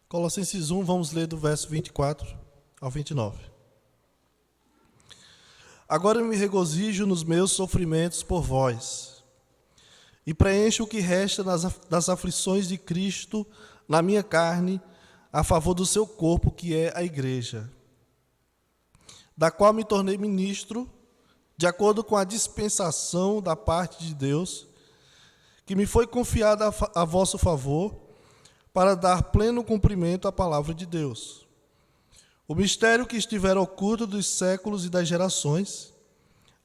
Colossenses 1, vamos ler do verso 24 ao 29. Agora eu me regozijo nos meus sofrimentos por vós, e preencho o que resta das aflições de Cristo na minha carne, a favor do seu corpo, que é a igreja, da qual me tornei ministro, de acordo com a dispensação da parte de Deus, que me foi confiada a vosso favor, para dar pleno cumprimento à palavra de Deus. O mistério que estivera oculto dos séculos e das gerações,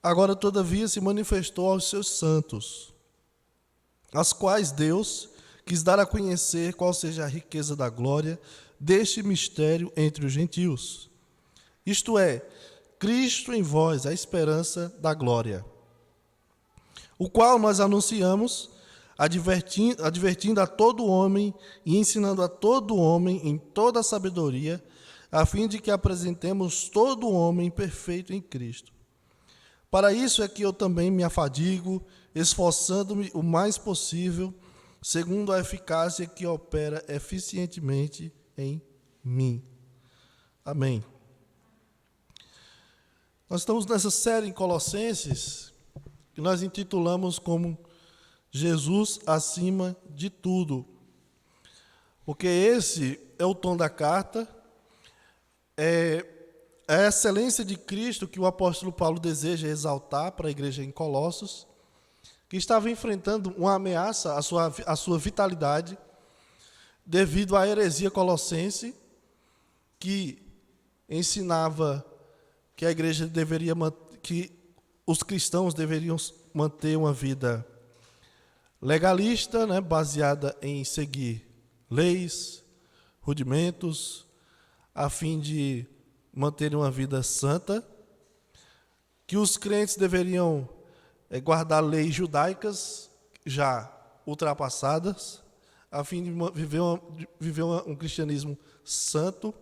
agora todavia se manifestou aos seus santos, as quais Deus quis dar a conhecer qual seja a riqueza da glória deste mistério entre os gentios. Isto é, Cristo em vós, a esperança da glória, o qual nós anunciamos, advertindo a todo homem e ensinando a todo homem em toda a sabedoria, a fim de que apresentemos todo homem perfeito em Cristo. Para isso é que eu também me afadigo, esforçando-me o mais possível, segundo a eficácia que opera eficientemente em mim. Amém. Nós estamos nessa série em Colossenses, que nós intitulamos como Jesus acima de tudo. Porque esse é o tom da carta, é a excelência de Cristo que o apóstolo Paulo deseja exaltar para a igreja em Colossos, que estava enfrentando uma ameaça à sua vitalidade, devido à heresia colossense, que ensinava que a igreja que os cristãos deveriam manter uma vida legalista, né, baseada em seguir leis, rudimentos, a fim de manterem uma vida santa, que os crentes deveriam guardar leis judaicas já ultrapassadas, a fim de viver um cristianismo santo,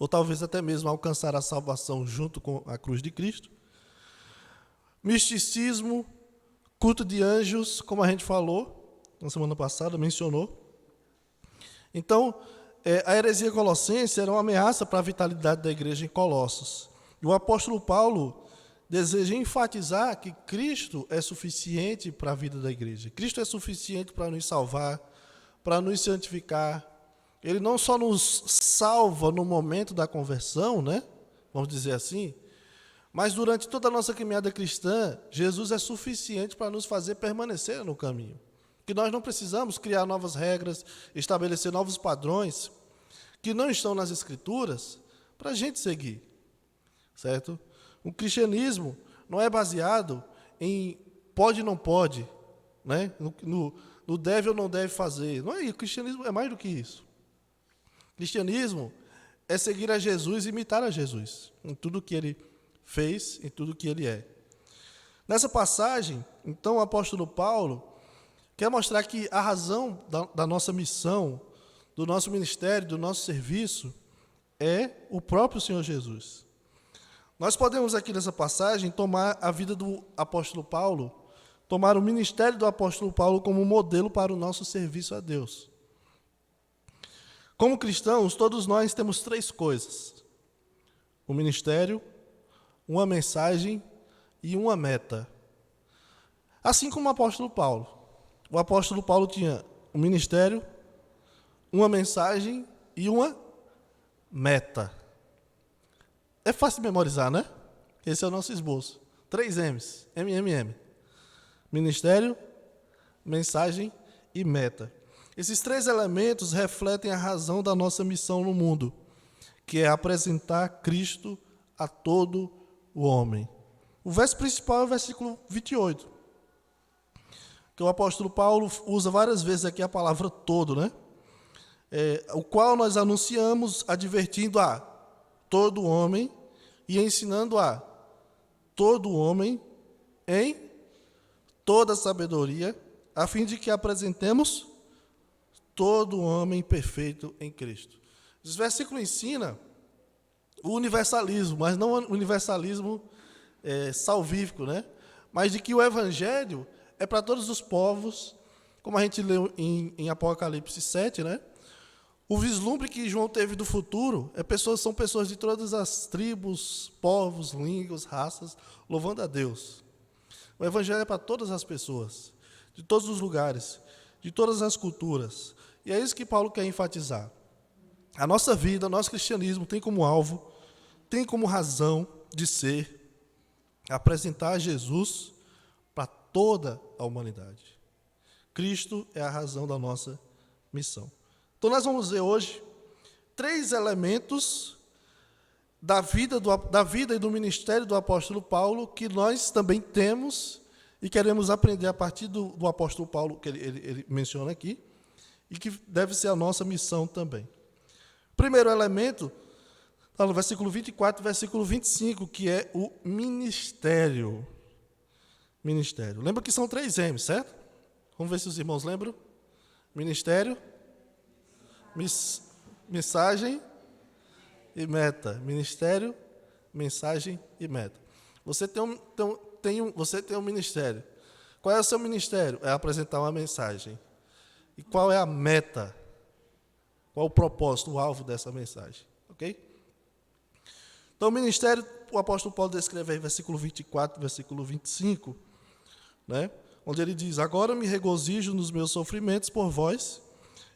ou talvez até mesmo alcançar a salvação junto com a cruz de Cristo. Misticismo, culto de anjos, como a gente falou na semana passada, mencionou. Então, a heresia colossense era uma ameaça para a vitalidade da igreja em Colossos. E o apóstolo Paulo deseja enfatizar que Cristo é suficiente para a vida da igreja. Cristo é suficiente para nos salvar, para nos santificar. Ele não só nos salva no momento da conversão, né? Vamos dizer assim, mas durante toda a nossa caminhada cristã, Jesus é suficiente para nos fazer permanecer no caminho. Que nós não precisamos criar novas regras, estabelecer novos padrões que não estão nas Escrituras para a gente seguir, certo? O cristianismo não é baseado em pode ou não pode, né? No deve ou não deve fazer. Não é, o cristianismo é mais do que isso. O cristianismo é seguir a Jesus e imitar a Jesus em tudo que ele fez, em tudo que ele é. Nessa passagem, então, o apóstolo Paulo quer mostrar que a razão da nossa missão, do nosso ministério, do nosso serviço, é o próprio Senhor Jesus. Nós podemos aqui nessa passagem tomar a vida do apóstolo Paulo, tomar o ministério do apóstolo Paulo como modelo para o nosso serviço a Deus. Como cristãos, todos nós temos três coisas: o ministério, uma mensagem e uma meta. Assim como o apóstolo Paulo. O apóstolo Paulo tinha um ministério, uma mensagem e uma meta. É fácil de memorizar, né? Esse é o nosso esboço. 3 M's. MMM. Ministério, mensagem e meta. Esses três elementos refletem a razão da nossa missão no mundo, que é apresentar Cristo a todo o homem. O verso principal é o versículo 28, que o apóstolo Paulo usa várias vezes aqui a palavra todo, né? O qual nós anunciamos, advertindo a todo homem e ensinando a todo homem em toda sabedoria, a fim de que apresentemos todo homem perfeito em Cristo. Esse versículo ensina o universalismo, mas não o universalismo salvífico, né? Mas de que o evangelho é para todos os povos, como a gente leu em Apocalipse 7, né? O vislumbre que João teve do futuro são pessoas de todas as tribos, povos, línguas, raças, louvando a Deus. O evangelho é para todas as pessoas, de todos os lugares, de todas as culturas. E é isso que Paulo quer enfatizar. A nossa vida, o nosso cristianismo tem como alvo, tem como razão de ser, apresentar Jesus para toda a humanidade. Cristo é a razão da nossa missão. Então nós vamos ver hoje 3 elementos da vida e do ministério do apóstolo Paulo que nós também temos e queremos aprender a partir do apóstolo Paulo, que ele menciona aqui, e que deve ser a nossa missão também. Primeiro elemento, está no versículo 24 e versículo 25, que é o ministério. Ministério. Lembra que são 3 M's, certo? Vamos ver se os irmãos lembram. Ministério, mensagem e meta. Ministério, mensagem e meta. Você tem um ministério. Qual é o seu ministério? É apresentar uma mensagem. E qual é a meta? Qual o propósito, o alvo dessa mensagem? Ok? Então, o ministério, o apóstolo Paulo descreve aí, versículo 24, versículo 25, né? Onde ele diz: agora me regozijo nos meus sofrimentos por vós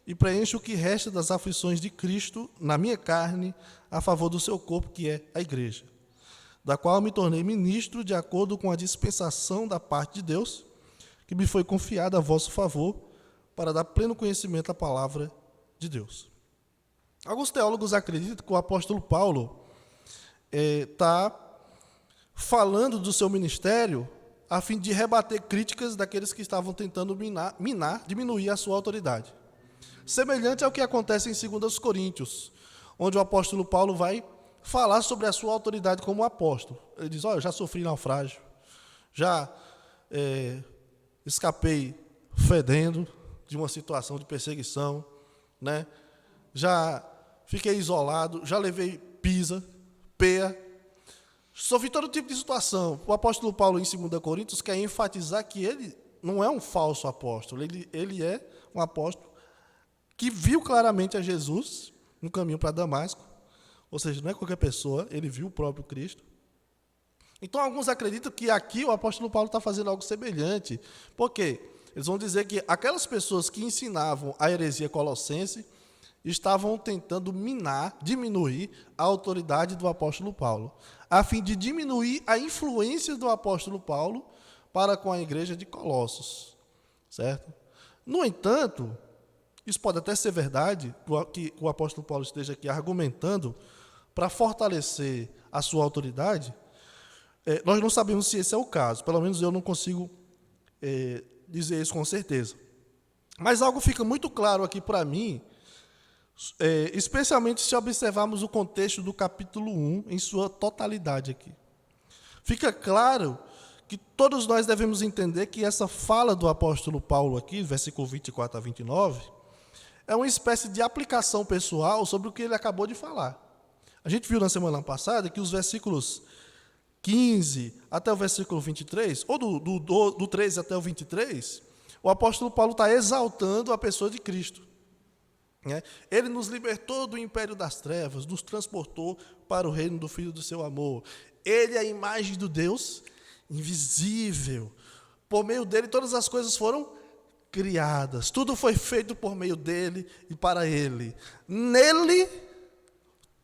e preencho o que resta das aflições de Cristo na minha carne a favor do seu corpo, que é a igreja, da qual me tornei ministro de acordo com a dispensação da parte de Deus, que me foi confiada a vosso favor, para dar pleno conhecimento à palavra de Deus. Alguns teólogos acreditam que o apóstolo Paulo está falando do seu ministério a fim de rebater críticas daqueles que estavam tentando diminuir a sua autoridade. Semelhante ao que acontece em 2 Coríntios, onde o apóstolo Paulo vai falar sobre a sua autoridade como apóstolo. Ele diz: olha, eu já sofri naufrágio, já escapei fedendo de uma situação de perseguição, né? Já fiquei isolado, já levei peia, sofri todo tipo de situação. O apóstolo Paulo, em 2 Coríntios, quer enfatizar que ele não é um falso apóstolo, ele é um apóstolo que viu claramente a Jesus no caminho para Damasco, ou seja, não é qualquer pessoa, ele viu o próprio Cristo. Então, alguns acreditam que aqui o apóstolo Paulo está fazendo algo semelhante. Por quê? Eles vão dizer que aquelas pessoas que ensinavam a heresia colossense estavam tentando diminuir a autoridade do apóstolo Paulo, a fim de diminuir a influência do apóstolo Paulo para com a igreja de Colossos, certo? No entanto, isso pode até ser verdade, que o apóstolo Paulo esteja aqui argumentando para fortalecer a sua autoridade. Nós não sabemos se esse é o caso, pelo menos eu não consigo dizer isso com certeza. Mas algo fica muito claro aqui para mim, especialmente se observarmos o contexto do capítulo 1 em sua totalidade aqui. Fica claro que todos nós devemos entender que essa fala do apóstolo Paulo aqui, versículo 24 a 29, é uma espécie de aplicação pessoal sobre o que ele acabou de falar. A gente viu na semana passada que os versículos 15 até o versículo 23, ou do 13 até o 23, o apóstolo Paulo está exaltando a pessoa de Cristo. Ele nos libertou do império das trevas, nos transportou para o reino do Filho do seu amor. Ele é a imagem do Deus invisível. Por meio dele todas as coisas foram criadas. Tudo foi feito por meio dele e para ele. Nele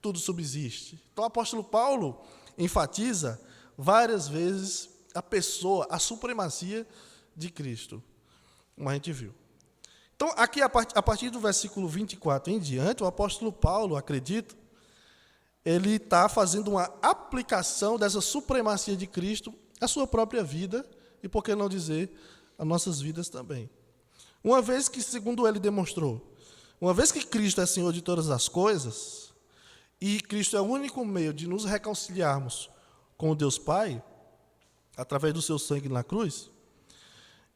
tudo subsiste. Então o apóstolo Paulo enfatiza várias vezes a pessoa, a supremacia de Cristo, como a gente viu. Então, aqui, a partir do versículo 24 em diante, o apóstolo Paulo, acredito, ele está fazendo uma aplicação dessa supremacia de Cristo à sua própria vida e, por que não dizer, às nossas vidas também. Uma vez que, segundo ele demonstrou, uma vez que Cristo é Senhor de todas as coisas, e Cristo é o único meio de nos reconciliarmos com o Deus Pai, através do seu sangue na cruz,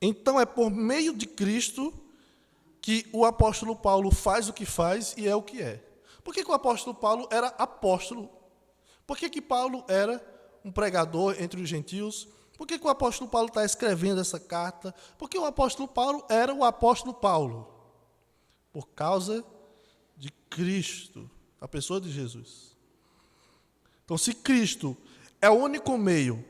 então é por meio de Cristo que o apóstolo Paulo faz o que faz e é o que é. Por que o apóstolo Paulo era apóstolo? Por que Paulo era um pregador entre os gentios? Por que o apóstolo Paulo está escrevendo essa carta? Porque o apóstolo Paulo era o apóstolo Paulo. Por causa de Cristo, a pessoa de Jesus. Então, se Cristo é o único meio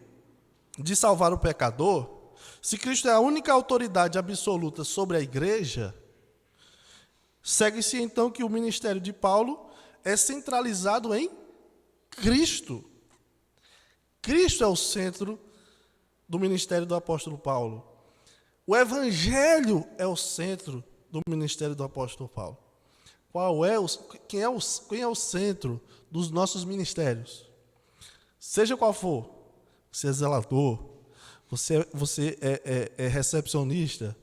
de salvar o pecador, se Cristo é a única autoridade absoluta sobre a igreja, segue-se então que o ministério de Paulo é centralizado em Cristo. Cristo é o centro do ministério do apóstolo Paulo. O Evangelho é o centro do ministério do apóstolo Paulo. Quem é o centro dos nossos ministérios? Seja qual for, você é zelador, você é recepcionista,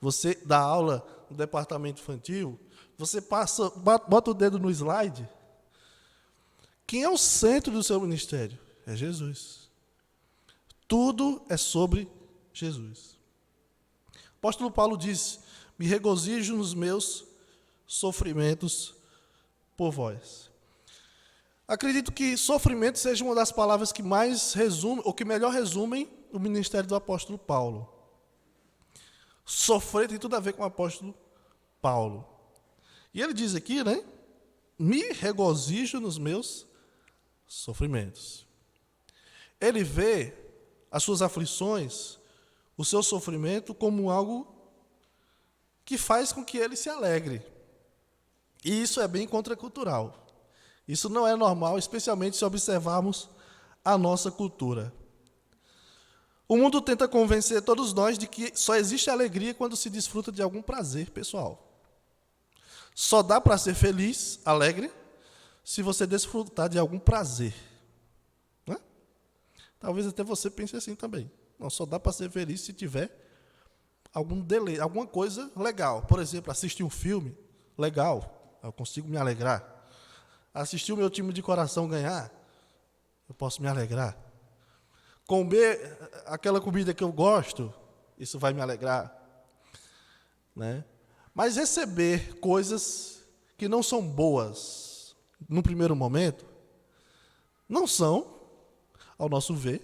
você dá aula no departamento infantil, você bota o dedo no slide. Quem é o centro do seu ministério? É Jesus. Tudo é sobre Jesus. O apóstolo Paulo diz: me regozijo nos meus sofrimentos por vós. Acredito que sofrimento seja uma das palavras que mais resume, ou que melhor resumem o ministério do apóstolo Paulo. Sofrer tem tudo a ver com o apóstolo Paulo. E ele diz aqui, né? Me regozijo nos meus sofrimentos. Ele vê as suas aflições, o seu sofrimento, como algo que faz com que ele se alegre. E isso é bem contracultural. Isso não é normal, especialmente se observarmos a nossa cultura. O mundo tenta convencer todos nós de que só existe alegria quando se desfruta de algum prazer pessoal. Só dá para ser feliz, alegre, se você desfrutar de algum prazer. Né? Talvez até você pense assim também. Não, só dá para ser feliz se tiver algum deleite, alguma coisa legal. Por exemplo, assistir um filme legal, eu consigo me alegrar. Assistir o meu time de coração ganhar, eu posso me alegrar. Comer aquela comida que eu gosto, isso vai me alegrar. Né? Mas receber coisas que não são boas no primeiro momento, não são, ao nosso ver,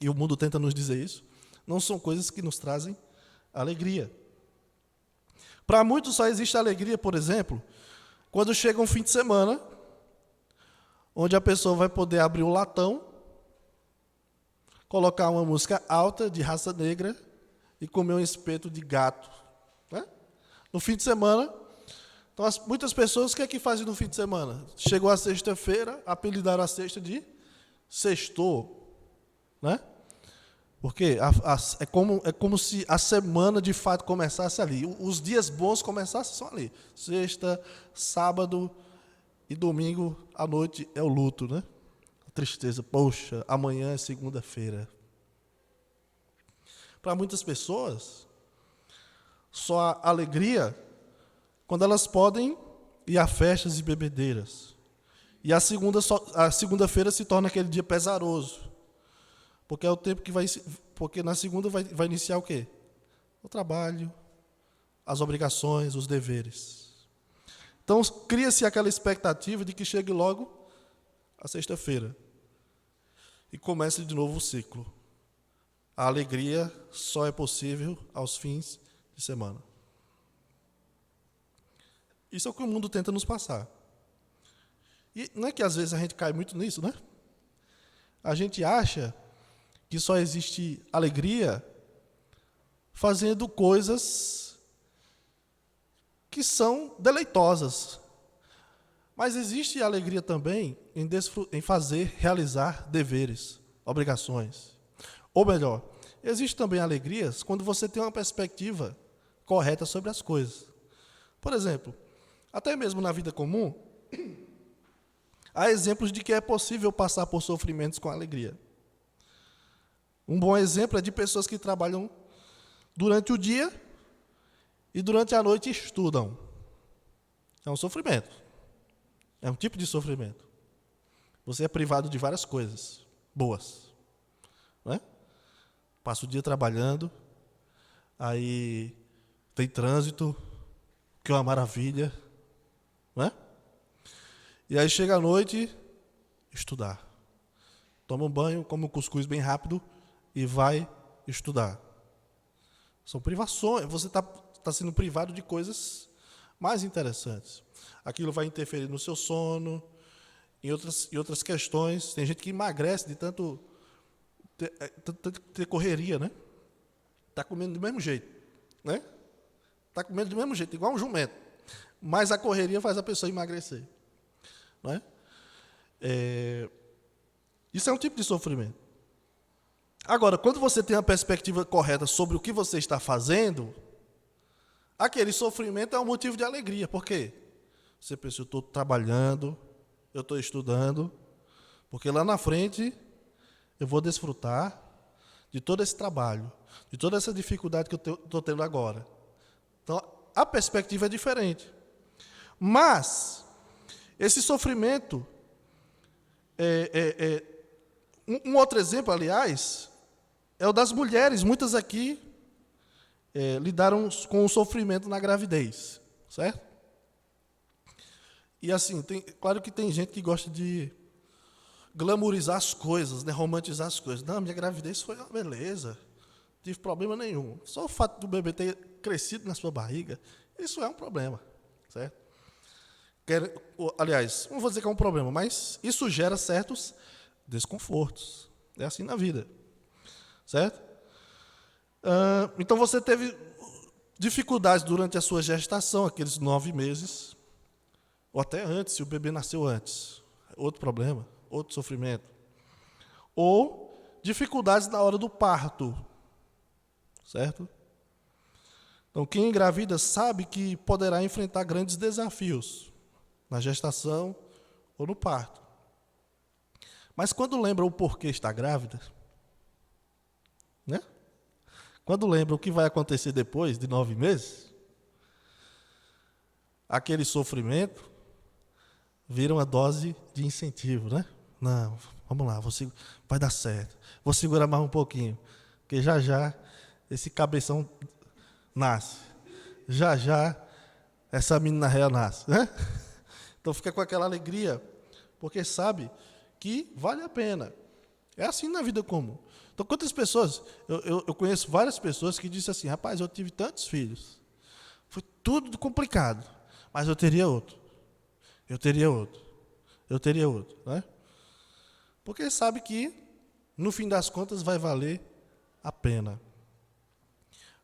e o mundo tenta nos dizer isso, não são coisas que nos trazem alegria. Para muitos só existe alegria, por exemplo, quando chega um fim de semana, onde a pessoa vai poder abrir o latão, colocar uma música alta de raça negra e comer um espeto de gato. Né? No fim de semana, então, muitas pessoas, o que é que fazem no fim de semana? Chegou a sexta-feira, apelidaram a sexta de sextou. Né? Porque é como se a semana de fato começasse ali. Os dias bons começassem só ali. Sexta, sábado e domingo à noite é o luto, né? A tristeza. Poxa, amanhã é segunda-feira. Para muitas pessoas, só há alegria quando elas podem ir a festas e bebedeiras. E a segunda-feira se torna aquele dia pesaroso. Porque é o tempo que porque na segunda vai iniciar o quê? O trabalho, as obrigações, os deveres. Então, cria-se aquela expectativa de que chegue logo a sexta-feira e comece de novo o ciclo. A alegria só é possível aos fins de semana. Isso é o que o mundo tenta nos passar. E não é que às vezes a gente cai muito nisso, né? A gente acha que só existe alegria fazendo coisas que são deleitosas. Mas existe alegria também em realizar deveres, obrigações. Ou melhor, existe também alegrias quando você tem uma perspectiva correta sobre as coisas. Por exemplo, até mesmo na vida comum, há exemplos de que é possível passar por sofrimentos com alegria. Um bom exemplo é de pessoas que trabalham durante o dia e durante a noite estudam. É um sofrimento. É um tipo de sofrimento. Você é privado de várias coisas boas. Não é? Passa o dia trabalhando, aí tem trânsito, que é uma maravilha. Não é? E aí chega à noite, estudar. Toma um banho, come um cuscuz bem rápido e vai estudar. São privações. Você está sendo privado de coisas mais interessantes. aquilo vai interferir no seu sono, em outras questões. Tem gente que emagrece de tanto ter correria, né? Está comendo do mesmo jeito, né? Está comendo do mesmo jeito, igual um jumento. Mas a correria faz a pessoa emagrecer, não é? Isso é um tipo de sofrimento. Agora, quando você tem a perspectiva correta sobre o que você está fazendo, aquele sofrimento é um motivo de alegria. Por quê? Você pensa, eu estou trabalhando, eu estou estudando, porque lá na frente eu vou desfrutar de todo esse trabalho, de toda essa dificuldade que eu estou tendo agora. Então, a perspectiva é diferente. Mas, esse sofrimento, um outro exemplo, aliás, é o das mulheres. Muitas aqui lidaram com o sofrimento na gravidez, certo? E assim, claro que tem gente que gosta de glamourizar as coisas, né, romantizar as coisas. Não, minha gravidez foi uma beleza, não tive problema nenhum. Só o fato do bebê ter crescido na sua barriga, isso é um problema, certo? Aliás, não vou dizer que é um problema, mas isso gera certos desconfortos. É assim na vida, certo? Então você teve dificuldades durante a sua gestação, aqueles 9 meses, ou até antes, se o bebê nasceu antes. Outro problema, outro sofrimento. Ou dificuldades na hora do parto, certo? Então, quem engravida sabe que poderá enfrentar grandes desafios na gestação ou no parto. Mas quando lembra o porquê está grávida, né? Quando lembra o que vai acontecer depois de 9 meses, aquele sofrimento vira uma dose de incentivo, né? Não, vamos lá, vai dar certo. Vou segurar mais um pouquinho, porque já já esse cabeção nasce. Já já essa menina real nasce, né? Então fica com aquela alegria, porque sabe que vale a pena. É assim na vida comum. Então, quantas pessoas... Eu conheço várias pessoas que dizem assim, rapaz, eu tive tantos filhos. Foi tudo complicado, mas eu teria outro. Eu teria outro. Eu teria outro. Né? Porque sabe que, no fim das contas, vai valer a pena.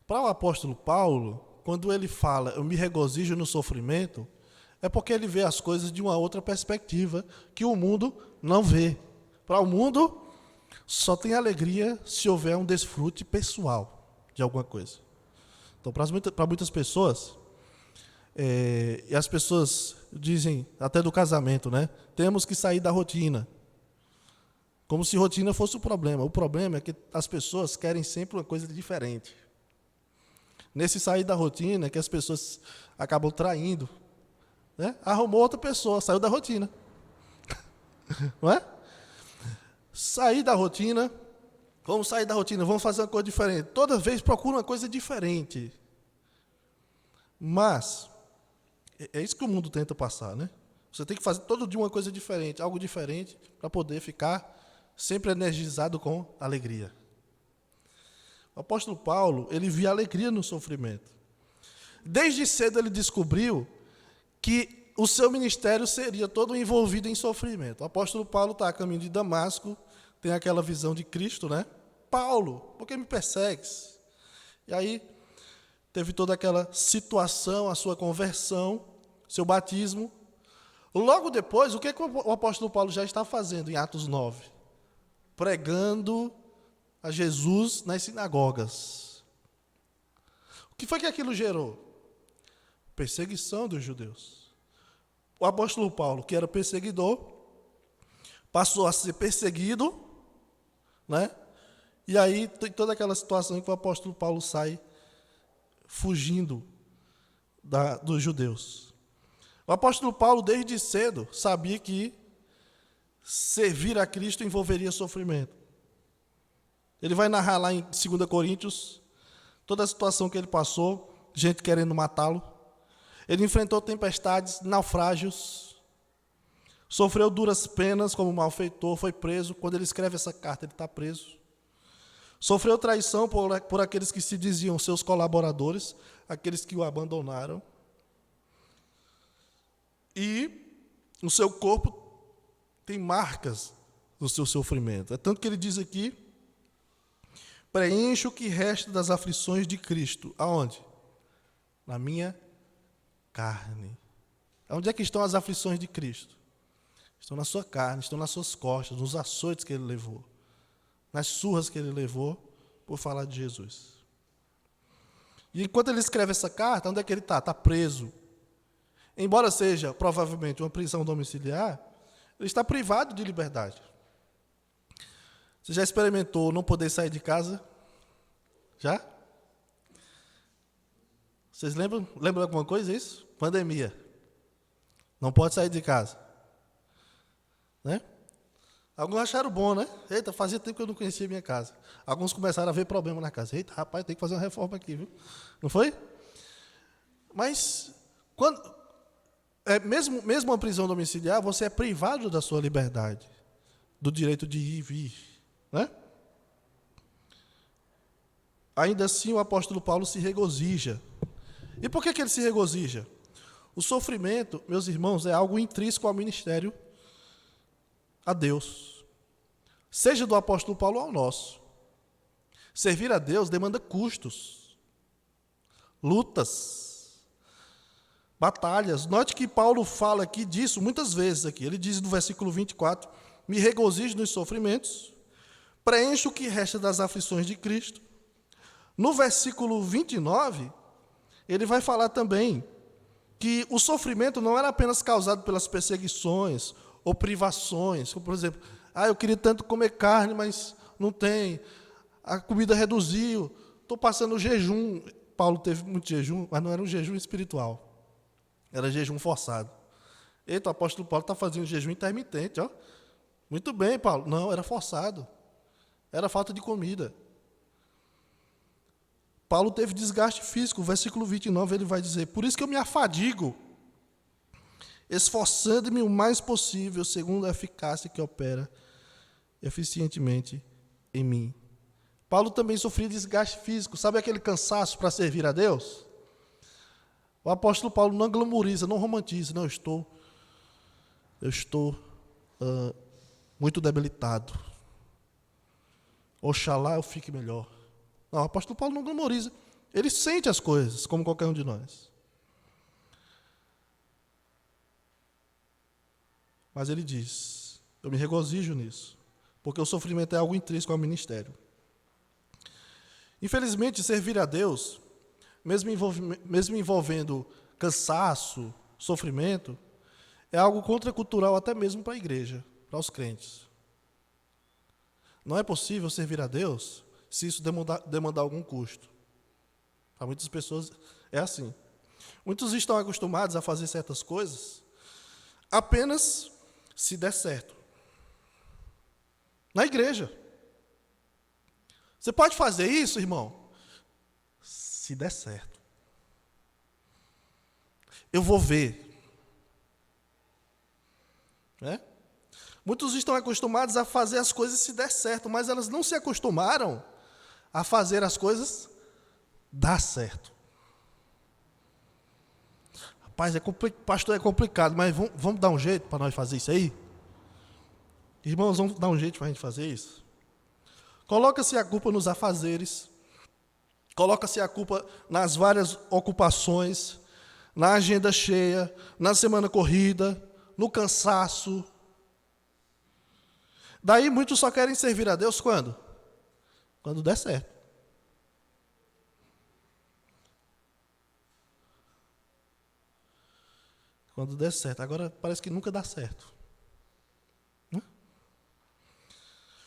Para o apóstolo Paulo, quando ele fala, eu me regozijo no sofrimento, é porque ele vê as coisas de uma outra perspectiva que o mundo não vê. Para o mundo, só tem alegria se houver um desfrute pessoal de alguma coisa. Então, para muitas pessoas, e as pessoas dizem, até do casamento, né? Temos que sair da rotina. Como se rotina fosse o problema. O problema é que as pessoas querem sempre uma coisa diferente. Nesse sair da rotina é que as pessoas acabam traindo. Né? Arrumou outra pessoa, saiu da rotina. Não é? Sair da rotina, vamos sair da rotina, vamos fazer uma coisa diferente. Toda vez procura uma coisa diferente. Mas, é isso que o mundo tenta passar, né? Você tem que fazer todo dia uma coisa diferente, algo diferente, para poder ficar sempre energizado com alegria. O apóstolo Paulo, ele via alegria no sofrimento. Desde cedo ele descobriu que o seu ministério seria todo envolvido em sofrimento. O apóstolo Paulo está a caminho de Damasco, tem aquela visão de Cristo, né? Paulo, por que me persegues? E aí, teve toda aquela situação, a sua conversão, seu batismo. Logo depois, o que o apóstolo Paulo já está fazendo em Atos 9? Pregando a Jesus nas sinagogas. O que foi que aquilo gerou? Perseguição dos judeus. O apóstolo Paulo, que era perseguidor, passou a ser perseguido, né? E aí tem toda aquela situação em que o apóstolo Paulo sai fugindo dos judeus. O apóstolo Paulo, desde cedo, sabia que servir a Cristo envolveria sofrimento. Ele vai narrar lá em 2 Coríntios toda a situação que ele passou, gente querendo matá-lo. Ele enfrentou tempestades, naufrágios, sofreu duras penas como malfeitor, foi preso. Quando ele escreve essa carta, ele está preso. Sofreu traição por aqueles que se diziam seus colaboradores, aqueles que o abandonaram. e o seu corpo tem marcas do seu sofrimento. É tanto que ele diz aqui, preencha o que resta das aflições de Cristo. Aonde? Na minha carne. Onde é que estão as aflições de Cristo? Estão na sua carne, estão nas suas costas, nos açoites que ele levou, nas surras que ele levou por falar de Jesus. E enquanto ele escreve essa carta, onde é que ele está? Está preso. Embora seja, provavelmente, uma prisão domiciliar, ele está privado de liberdade. Você já experimentou não poder sair de casa? Já? Vocês lembram alguma coisa disso? Pandemia. Não pode sair de casa. Né? Alguns acharam bom, né? Eita, fazia tempo que eu não conhecia a minha casa. Alguns começaram a ver problema na casa. Eita, rapaz, tem que fazer uma reforma aqui, viu? Não foi? Mas, mesmo uma prisão domiciliar, você é privado da sua liberdade, do direito de ir e vir. Né? Ainda assim, o apóstolo Paulo se regozija. E por que ele se regozija? O sofrimento, meus irmãos, é algo intrínseco ao ministério a Deus. Seja do apóstolo Paulo ao nosso. Servir a Deus demanda custos, lutas, batalhas. Note que Paulo fala aqui disso muitas vezes aqui. Ele diz no versículo 24, me regozijo nos sofrimentos, preencho o que resta das aflições de Cristo. No versículo 29, ele vai falar também que o sofrimento não era apenas causado pelas perseguições ou privações, como por exemplo, eu queria tanto comer carne, mas não tem, a comida reduziu, estou passando jejum. Paulo teve muito jejum, mas não era um jejum espiritual, era jejum forçado. Eita, o apóstolo Paulo está fazendo jejum intermitente, ó. Muito bem, Paulo. Não, era forçado, era falta de comida. Paulo teve desgaste físico, o versículo 29 ele vai dizer, por isso que eu me afadigo, esforçando-me o mais possível, segundo a eficácia que opera eficientemente em mim. Paulo também sofria desgaste físico, sabe aquele cansaço para servir a Deus? O apóstolo Paulo não glamoriza, não romantiza, não, eu estou muito debilitado. Oxalá eu fique melhor. Não, o apóstolo Paulo não glamoriza. Ele sente as coisas, como qualquer um de nós. Mas ele diz, eu me regozijo nisso, porque o sofrimento é algo intrínseco ao ministério. Infelizmente, servir a Deus, mesmo envolvendo cansaço, sofrimento, é algo contracultural até mesmo para a igreja, para os crentes. Não é possível servir a Deus se isso demandar algum custo. Para muitas pessoas é assim. Muitos estão acostumados a fazer certas coisas apenas se der certo. Na igreja. Você pode fazer isso, irmão? Se der certo. Eu vou ver. Né? Muitos estão acostumados a fazer as coisas se der certo, mas elas não se acostumaram a fazer as coisas dar certo. Rapaz, pastor, é complicado, mas vamos dar um jeito para nós fazer isso aí? Irmãos, vamos dar um jeito para a gente fazer isso? Coloca-se a culpa nos afazeres, coloca-se a culpa nas várias ocupações, na agenda cheia, na semana corrida, no cansaço. Daí muitos só querem servir a Deus quando? Quando der certo. Quando der certo. Agora parece que nunca dá certo. Né?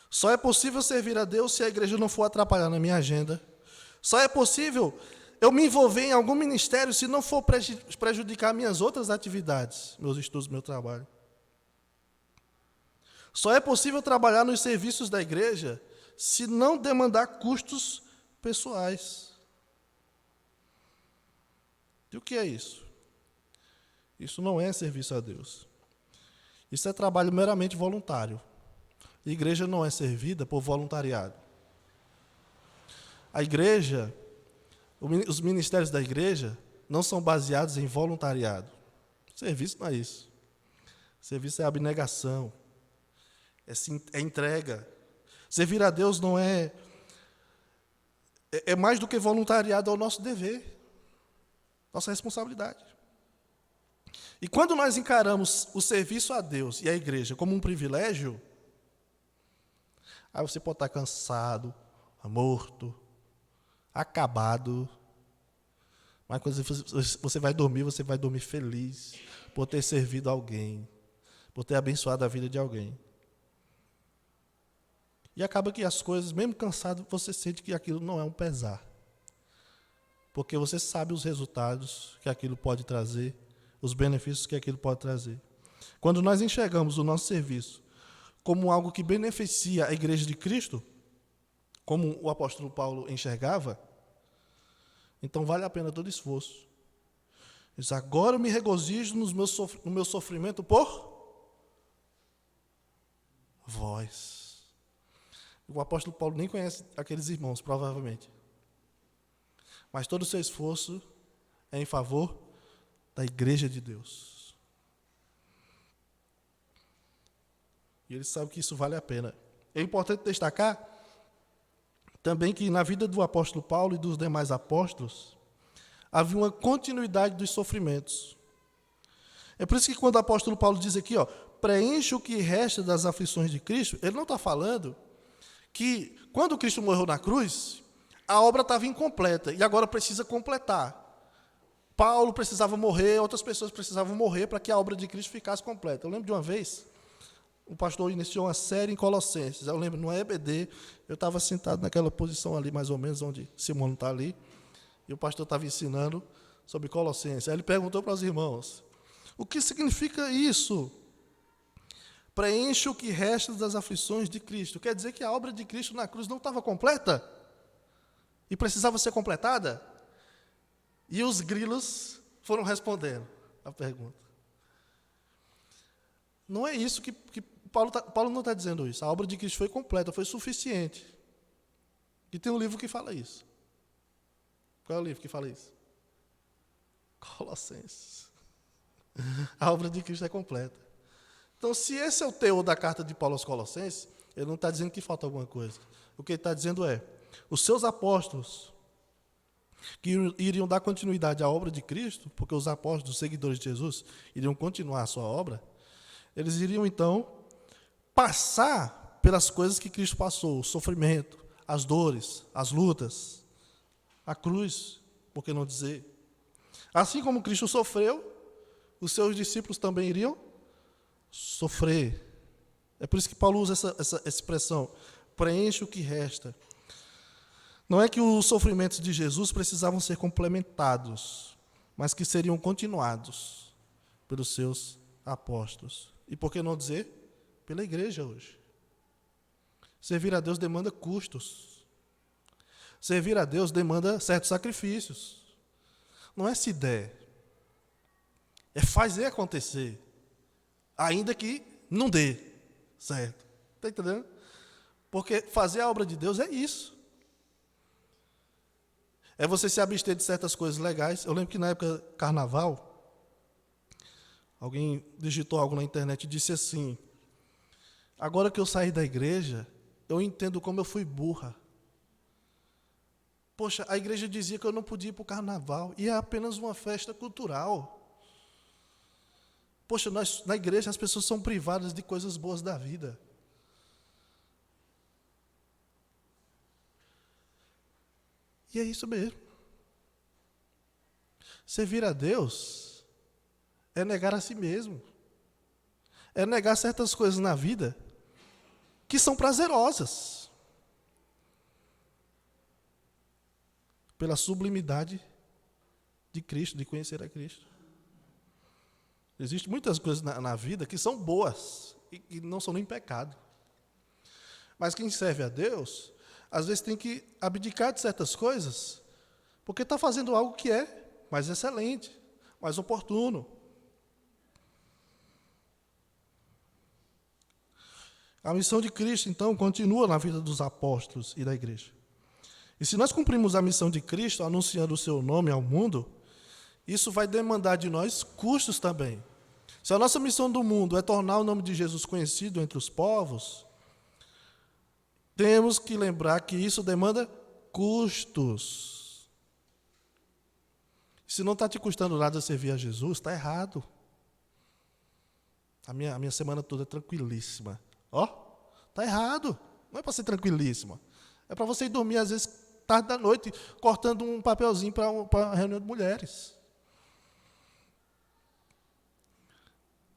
Só é possível servir a Deus se a igreja não for atrapalhar na minha agenda. Só é possível eu me envolver em algum ministério se não for prejudicar minhas outras atividades, meus estudos, meu trabalho. Só é possível trabalhar nos serviços da igreja se não demandar custos pessoais. E o que é isso? Isso não é serviço a Deus. Isso é trabalho meramente voluntário. A igreja não é servida por voluntariado. A igreja, os ministérios da igreja não são baseados em voluntariado. Serviço não é isso. Serviço é abnegação, é entrega. Servir a Deus não é mais do que voluntariado, é o nosso dever, nossa responsabilidade. E quando nós encaramos o serviço a Deus e à igreja como um privilégio, aí você pode estar cansado, morto, acabado, mas quando você vai dormir feliz por ter servido alguém, por ter abençoado a vida de alguém. E acaba que as coisas, mesmo cansado, você sente que aquilo não é um pesar. Porque você sabe os resultados que aquilo pode trazer, os benefícios que aquilo pode trazer. Quando nós enxergamos o nosso serviço como algo que beneficia a igreja de Cristo, como o apóstolo Paulo enxergava, então vale a pena todo esforço. Diz, agora eu me regozijo no meu sofrimento por vós. O apóstolo Paulo nem conhece aqueles irmãos, provavelmente. Mas todo o seu esforço é em favor da igreja de Deus. E ele sabe que isso vale a pena. É importante destacar também que na vida do apóstolo Paulo e dos demais apóstolos, havia uma continuidade dos sofrimentos. É por isso que quando o apóstolo Paulo diz aqui, preenche o que resta das aflições de Cristo, ele não está falando que quando Cristo morreu na cruz, a obra estava incompleta e agora precisa completar. Paulo precisava morrer, outras pessoas precisavam morrer para que a obra de Cristo ficasse completa. Eu lembro de uma vez, o pastor iniciou uma série em Colossenses. Eu lembro, no EBD, eu estava sentado naquela posição ali, mais ou menos, onde Simone está ali, e o pastor estava ensinando sobre Colossenses. Aí ele perguntou para os irmãos, o que significa isso? Preenche o que resta das aflições de Cristo. Quer dizer que a obra de Cristo na cruz não estava completa? E precisava ser completada? E os grilos foram respondendo a pergunta. Não é isso que Paulo não está dizendo isso. A obra de Cristo foi completa, foi suficiente. E tem um livro que fala isso. Qual é o livro que fala isso? Colossenses. A obra de Cristo é completa. Então, se esse é o teor da carta de Paulo aos Colossenses, ele não está dizendo que falta alguma coisa. O que ele está dizendo é, os seus apóstolos, que iriam dar continuidade à obra de Cristo, porque os apóstolos, os seguidores de Jesus, iriam continuar a sua obra, eles iriam, então, passar pelas coisas que Cristo passou, o sofrimento, as dores, as lutas, a cruz, por que não dizer? Assim como Cristo sofreu, os seus discípulos também iriam sofrer. É por isso que Paulo usa essa expressão, preenche o que resta. Não é que os sofrimentos de Jesus precisavam ser complementados, mas que seriam continuados pelos seus apóstolos. E por que não dizer? Pela igreja hoje. Servir a Deus demanda custos. Servir a Deus demanda certos sacrifícios. Não é se der. É fazer acontecer. Ainda que não dê certo. Está entendendo? Porque fazer a obra de Deus é isso. É você se abster de certas coisas legais. Eu lembro que na época do carnaval, alguém digitou algo na internet e disse assim, agora que eu saí da igreja, eu entendo como eu fui burra. Poxa, a igreja dizia que eu não podia ir para o carnaval, e é apenas uma festa cultural. Poxa, na igreja as pessoas são privadas de coisas boas da vida. E é isso mesmo. Servir a Deus é negar a si mesmo. É negar certas coisas na vida que são prazerosas. Pela sublimidade de Cristo, de conhecer a Cristo. Existem muitas coisas na vida que são boas e não são nem pecado. Mas quem serve a Deus, às vezes tem que abdicar de certas coisas, porque está fazendo algo que é mais excelente, mais oportuno. A missão de Cristo, então, continua na vida dos apóstolos e da igreja. E se nós cumprimos a missão de Cristo, anunciando o seu nome ao mundo, isso vai demandar de nós custos também. Se a nossa missão do mundo é tornar o nome de Jesus conhecido entre os povos, temos que lembrar que isso demanda custos. Se não está te custando nada servir a Jesus, está errado. A minha semana toda é tranquilíssima. Está errado. Não é para ser tranquilíssima. É para você ir dormir, às vezes, tarde da noite, cortando um papelzinho para a reunião de mulheres.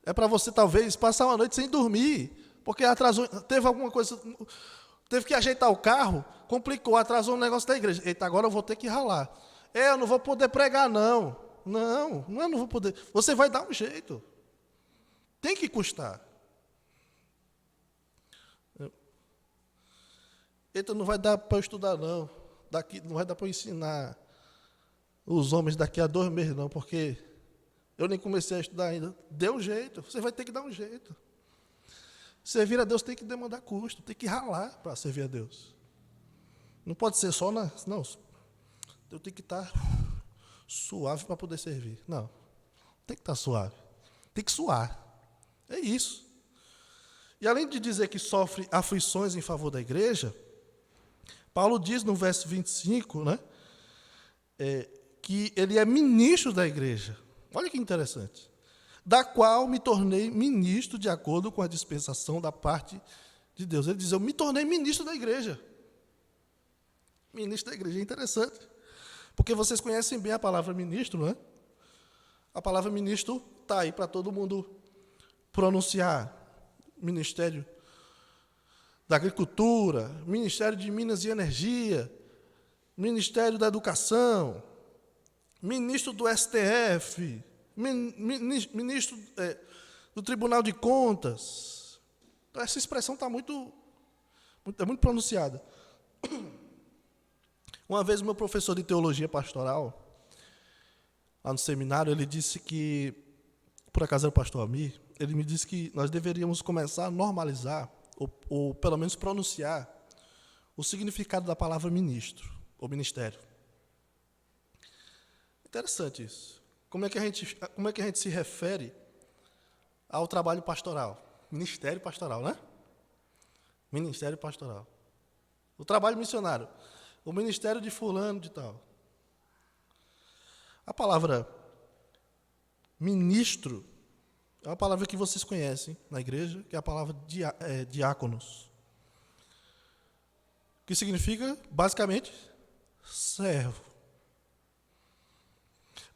É para você, talvez, passar uma noite sem dormir, porque atrasou, teve alguma coisa, teve que ajeitar o carro, complicou, atrasou um negócio da igreja. Eita, agora eu vou ter que ralar. Eu não vou poder pregar, não. Não vou poder. Você vai dar um jeito. Tem que custar. Eita, não vai dar para eu estudar, não. Não vai dar para eu ensinar os homens daqui a 2 meses, não, porque eu nem comecei a estudar ainda. Dê um jeito, você vai ter que dar um jeito. Servir a Deus tem que demandar custo, tem que ralar para servir a Deus. Não pode ser só não, eu tenho que estar suave para poder servir. Não, tem que estar suave. Tem que suar. É isso. E além de dizer que sofre aflições em favor da igreja, Paulo diz no verso 25, né, que ele é ministro da igreja. Olha que interessante. Da qual me tornei ministro de acordo com a dispensação da parte de Deus. Ele diz, eu me tornei ministro da igreja. Ministro da igreja, é interessante. Porque vocês conhecem bem a palavra ministro, né? A palavra ministro está aí para todo mundo pronunciar. Ministério da Agricultura, Ministério de Minas e Energia, Ministério da Educação, ministro do STF, ministro do Tribunal de Contas. Então, essa expressão está muito pronunciada. Uma vez, meu professor de teologia pastoral, lá no seminário, ele disse que, por acaso era o pastor Amir, ele me disse que nós deveríamos começar a normalizar, ou pelo menos pronunciar, o significado da palavra ministro, ou ministério. Interessante isso. Como é que a gente se refere ao trabalho pastoral? Ministério pastoral, né? Ministério pastoral. O trabalho missionário. O ministério de fulano, de tal. A palavra ministro é uma palavra que vocês conhecem na igreja, que é a palavra diáconos. Que significa, basicamente, servo.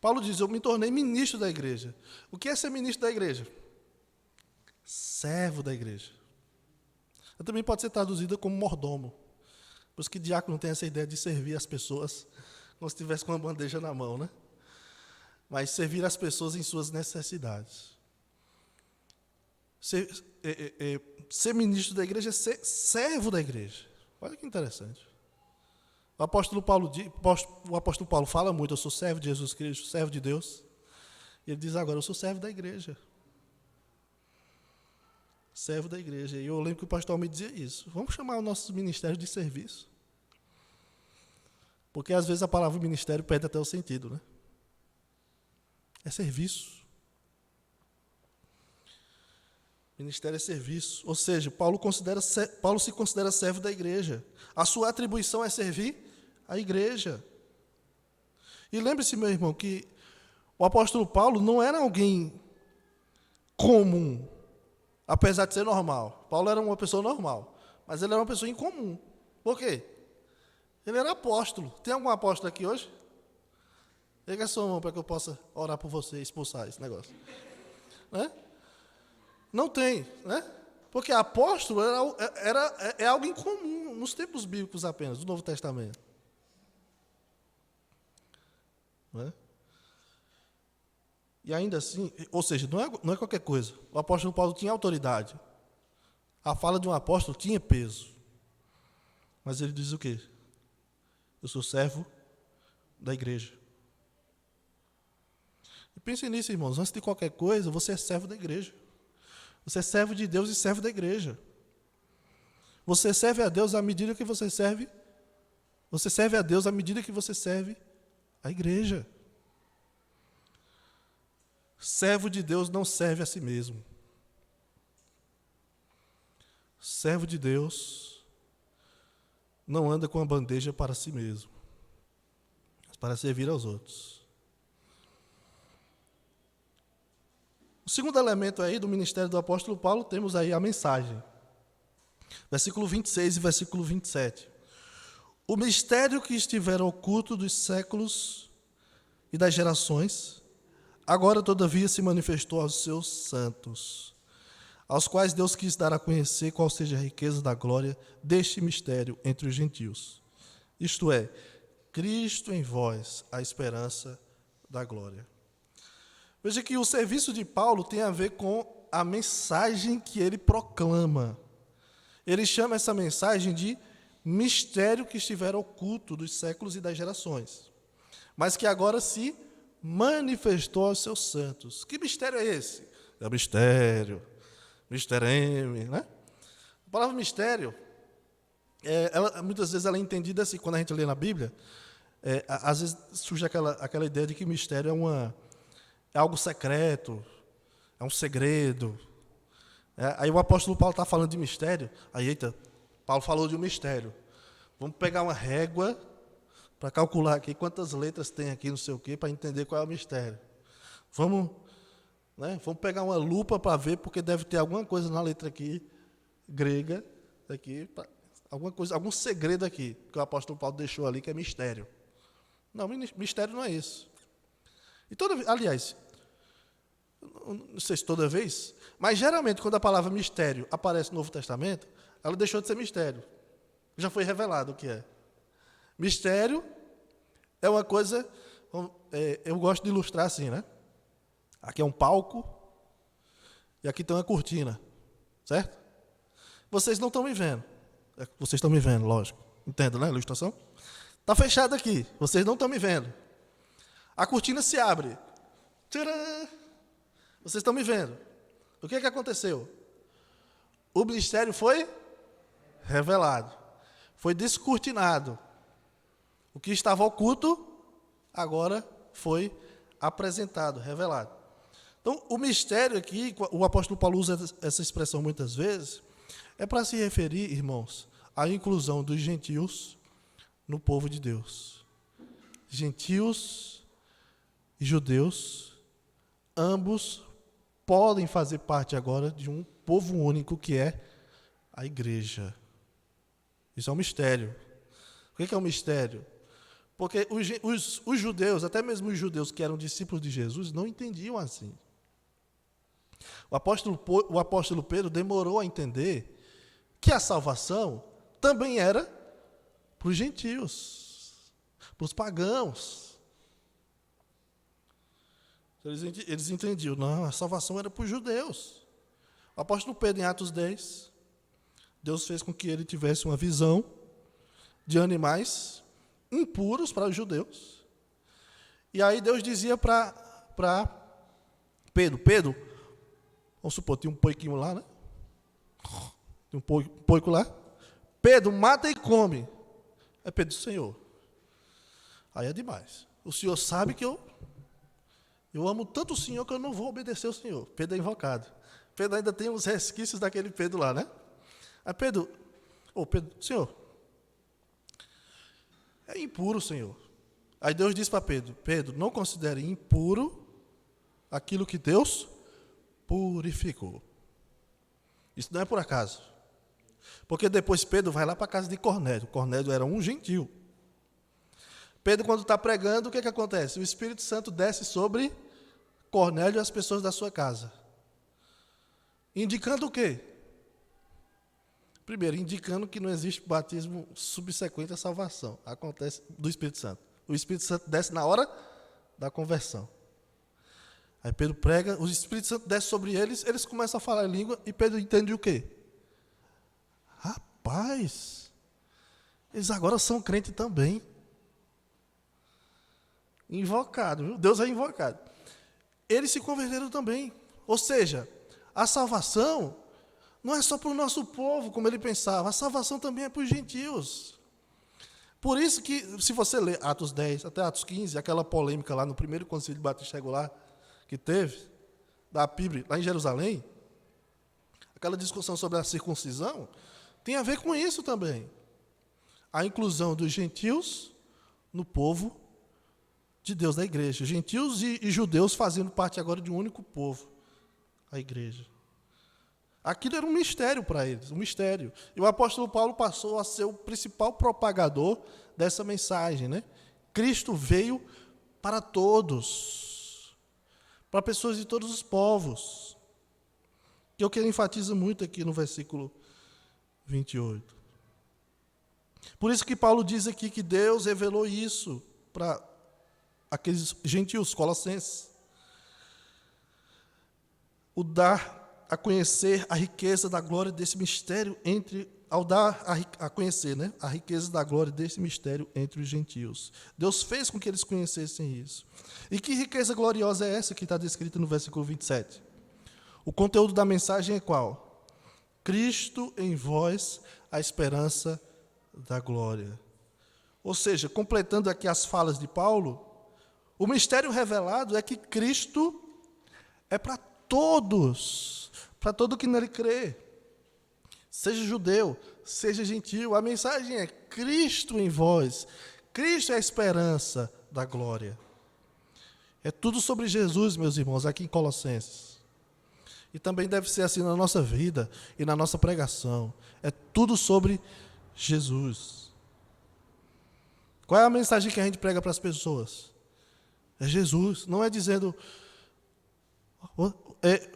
Paulo diz, eu me tornei ministro da igreja. O que é ser ministro da igreja? Servo da igreja. Também pode ser traduzida como mordomo. Por isso que diácono tem essa ideia de servir as pessoas como se estivesse com uma bandeja na mão, né? Mas servir as pessoas em suas necessidades. Ser ministro da igreja é ser servo da igreja. Olha que interessante. O apóstolo Paulo fala muito, eu sou servo de Jesus Cristo, servo de Deus. E ele diz agora, eu sou servo da igreja. Servo da igreja. E eu lembro que o pastor me dizia isso. Vamos chamar o nosso ministério de serviço. Porque às vezes a palavra ministério perde até o sentido, né? É serviço. Ministério é serviço. Ou seja, Paulo se considera servo da igreja. A sua atribuição é servir a igreja. E lembre-se, meu irmão, que o apóstolo Paulo não era alguém comum, apesar de ser normal. Paulo era uma pessoa normal, mas ele era uma pessoa incomum. Por quê? Ele era apóstolo. Tem algum apóstolo aqui hoje? Pega a sua mão para que eu possa orar por você e expulsar esse negócio. Né? Não tem, né? Porque apóstolo é algo incomum nos tempos bíblicos apenas, do Novo Testamento. Né? E ainda assim, ou seja, não é qualquer coisa. O apóstolo Paulo tinha autoridade. A fala de um apóstolo tinha peso. Mas ele diz o quê? Eu sou servo da igreja. E pense nisso, irmãos. Antes de qualquer coisa, você é servo da igreja. Você é servo de Deus e servo da igreja. Você serve a Deus à medida que você serve. Você serve a Deus à medida que você serve a igreja. Servo de Deus não serve a si mesmo. Servo de Deus não anda com a bandeja para si mesmo, mas para servir aos outros. O segundo elemento aí do ministério do apóstolo Paulo, temos aí a mensagem. Versículo 26 e versículo 27. O mistério que estivera oculto dos séculos e das gerações, agora todavia se manifestou aos seus santos, aos quais Deus quis dar a conhecer qual seja a riqueza da glória deste mistério entre os gentios. Isto é, Cristo em vós, a esperança da glória. Veja que o serviço de Paulo tem a ver com a mensagem que ele proclama. Ele chama essa mensagem de mistério que estivera oculto dos séculos e das gerações, mas que agora se manifestou aos seus santos. Que mistério é esse? É o mistério M, né? A palavra mistério, muitas vezes ela é entendida assim, quando a gente lê na Bíblia, às vezes surge aquela ideia de que mistério é algo secreto, é um segredo. Aí o apóstolo Paulo está falando de mistério, aí, eita, Paulo falou de um mistério. Vamos pegar uma régua para calcular aqui quantas letras tem aqui, não sei o quê, para entender qual é o mistério. Vamos pegar uma lupa para ver, porque deve ter alguma coisa na letra aqui, grega, aqui, alguma coisa, algum segredo aqui, que o apóstolo Paulo deixou ali, que é mistério. Não, mistério não é isso. E aliás, não sei se toda vez, mas geralmente quando a palavra mistério aparece no Novo Testamento, ela deixou de ser mistério. Já foi revelado o que é. Mistério é uma coisa, eu gosto de ilustrar assim, né? Aqui é um palco e aqui tem uma cortina, certo? Vocês não estão me vendo. Vocês estão me vendo, lógico. Entendo, né, a ilustração? Está fechado aqui, vocês não estão me vendo. A cortina se abre. Tcharam! Vocês estão me vendo. O que aconteceu? O mistério foi revelado. Foi descortinado. O que estava oculto, agora foi apresentado, revelado. Então, o mistério aqui, o apóstolo Paulo usa essa expressão muitas vezes, é para se referir, irmãos, à inclusão dos gentios no povo de Deus. Gentios e judeus, ambos podem fazer parte agora de um povo único que é a igreja. Isso é um mistério. O que é um mistério? Porque os judeus, até mesmo os judeus que eram discípulos de Jesus, não entendiam assim. O apóstolo Pedro demorou a entender que a salvação também era para os gentios, para os pagãos. Eles entendiam, não, a salvação era para os judeus. O apóstolo Pedro, em Atos 10, Deus fez com que ele tivesse uma visão de animais impuros para os judeus. E aí Deus dizia para Pedro, vamos supor, tinha um porquinho lá, né? Tem um porco lá. Pedro, mata e come. É Pedro, Senhor. Aí é demais. O Senhor sabe que eu amo tanto o Senhor que eu não vou obedecer ao Senhor. Pedro é invocado. Pedro ainda tem os resquícios daquele Pedro lá, né? Aí Pedro, Senhor, é impuro, Senhor. Aí Deus disse para Pedro, não considere impuro aquilo que Deus purificou. Isso não é por acaso. Porque depois Pedro vai lá para a casa de Cornélio. Cornélio era um gentil. Pedro, quando está pregando, o que acontece? O Espírito Santo desce sobre Cornélio e as pessoas da sua casa. Indicando o quê? Primeiro, indicando que não existe batismo subsequente à salvação. Acontece do Espírito Santo. O Espírito Santo desce na hora da conversão. Aí Pedro prega, o Espírito Santo desce sobre eles, eles começam a falar em língua e Pedro entende o quê? Rapaz, eles agora são crentes também. Invocado, viu? Deus é invocado. Eles se converteram também. Ou seja, a salvação não é só para o nosso povo, como ele pensava. A salvação também é para os gentios. Por isso que, se você ler Atos 10, até Atos 15, aquela polêmica lá no primeiro concílio batista regular que teve, da Apíbre, lá em Jerusalém, aquela discussão sobre a circuncisão, tem a ver com isso também. A inclusão dos gentios no povo de Deus, da igreja. Gentios e judeus fazendo parte agora de um único povo, a igreja. Aquilo era um mistério para eles, um mistério. E o apóstolo Paulo passou a ser o principal propagador dessa mensagem, né? Cristo veio para todos, para pessoas de todos os povos. Que é o que ele enfatiza muito aqui no versículo 28. Por isso que Paulo diz aqui que Deus revelou isso para aqueles gentios colossenses. O dar a conhecer a riqueza da glória desse mistério ao dar a conhecer, né, a riqueza da glória desse mistério entre os gentios. Deus fez com que eles conhecessem isso. E que riqueza gloriosa é essa que está descrita no versículo 27? O conteúdo da mensagem é qual? Cristo em vós, a esperança da glória. Ou seja, completando aqui as falas de Paulo, o mistério revelado é que Cristo é para todos, para todo que nele crê. Seja judeu, seja gentil, a mensagem é Cristo em vós. Cristo é a esperança da glória. É tudo sobre Jesus, meus irmãos, aqui em Colossenses. E também deve ser assim na nossa vida e na nossa pregação. É tudo sobre Jesus. Qual é a mensagem que a gente prega para as pessoas? É Jesus. Não é dizendo,